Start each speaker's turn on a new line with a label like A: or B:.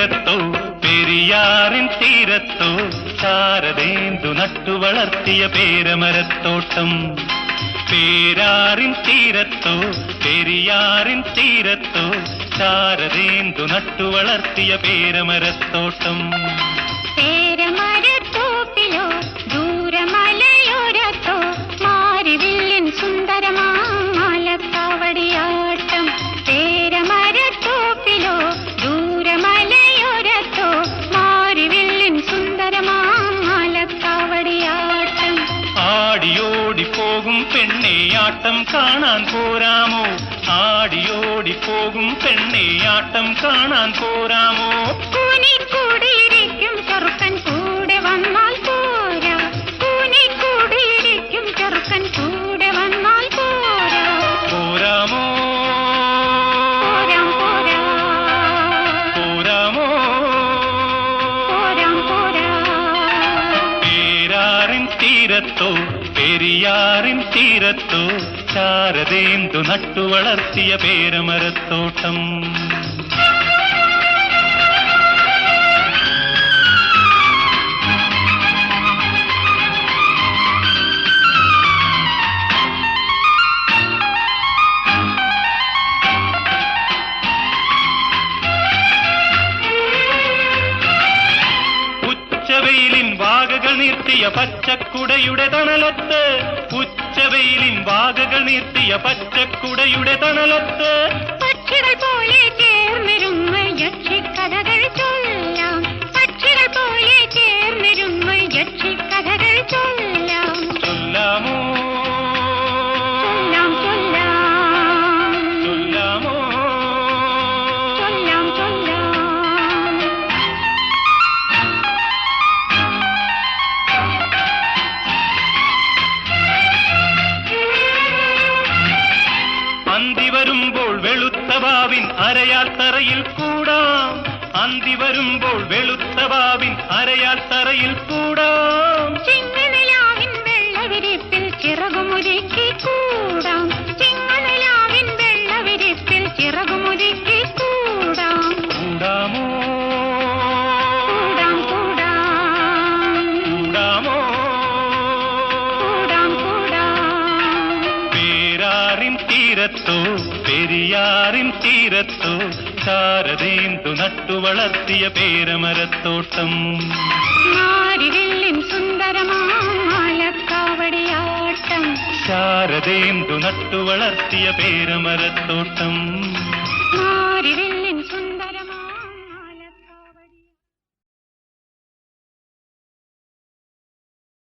A: തീരത്തോ പെരിയാറിൻ തീരത്തോ ശാരദേന്ദു നട്ടു വളർത്തിയ പേരമരത്തോട്ടം. പേരാറിൻ തീരത്തോ പെരിയാറിൻ തീരത്തോ ശാരദേന്ദു നട്ടു വളർത്തിയ പേരമരത്തോട്ടം.
B: പേരമരത്തോപ്പിലോ ദൂരമലയോരത്തോ മാരിവില്ലിൻ സുന്ദരമാലക്കാവടിയാട്ടം. പേരമരത്തോപ്പിലോ ദൂരമലയോരത്തോ മാരിവില്ലിൻ സുന്ദരമാലക്കാവടിയാട്ടം.
A: ആടിയോടിപ്പോകും പെണ്ണേ ആട്ടം കാണാൻ പോരാമോ? ആടിയോടിപ്പോകും പെണ്ണേ ആട്ടം കാണാൻ പോരാമോ?
B: കൂനിക്കൂടിയിരിക്കും ചെറുക്കൻ കൂടെ വന്നാൽ പോരാ. കൂനിക്കൂടിയിരിക്കും ചെറുക്കൻ കൂടെ വന്നാൽ പോരാ.
A: പോരാമോ?
B: പോരാം പോരാ.
A: പോരാമോ?
B: പോരാം പോരാ.
A: പേരാറിൻ തീരത്തോ പെരിയാറിൻ തീരത്തോ ശാരദേന്ദു നട്ടു വളർത്തിയ പേരമരത്തോട്ടം. ഉച്ചവെയിലിൻ വാകകൾ നീർത്തിയ പച്ചക്കുടയുടെ തണലത്ത്. ഉച്ചവെയിലിൻ വാകകൾ നീർത്തിയ പച്ചക്കുടയുടെ തണലത്ത്
B: പക്ഷികൾ പോലെ ചേർന്നിരുന്ന് യക്ഷിക്കഥകൾ ചൊല്ലാം. പക്ഷികൾ പോലെ ചേർന്നിരുന്ന് യക്ഷിക്കഥകൾ ചൊല്ലാം.
A: ചൊല്ലാമോ?
B: ചൊല്ലാം ചൊല്ലാം.
A: ചൊല്ലാമോ?
B: ചൊല്ലാം ചൊല്ലാം.
A: അന്തി വരുമ്പോൾ വെളുത്ത വാവിൻ അരയാൽ തറയിൽ കൂടാം. അന്തി വരുമ്പോൾ വെളുത്ത വാവിൻ അരയാൽ തറയിൽ കൂടാം.
B: ചിങ്ങനിലാവിൻ വെള്ളവിരിപ്പിൽ ചിറകുമുരുക്കി കൂടാം. ചിങ്ങനിലാവിൻ വെള്ളവിരിപ്പിൽ ചിറകുമുരുക്കി കൂടാം.
A: കൂടാമോ?
B: കൂടാം കൂടാം.
A: കൂടാമോ?
B: കൂടാം കൂടാം.
A: പേരാറിൻ തീരത്തോ പെരിയാറിൻ തീരത്തോ ശാരദേന്ദു നട്ടു വളർത്തിയ പേരമരത്തോട്ടം.
B: മാരിവില്ലിൻ സുന്ദരമാലക്കാവടിയാട്ടം.
A: ശാരദേന്ദു നട്ടു വളർത്തിയ പേരമരത്തോട്ടം.
B: മാരിവില്ലിൻ സുന്ദര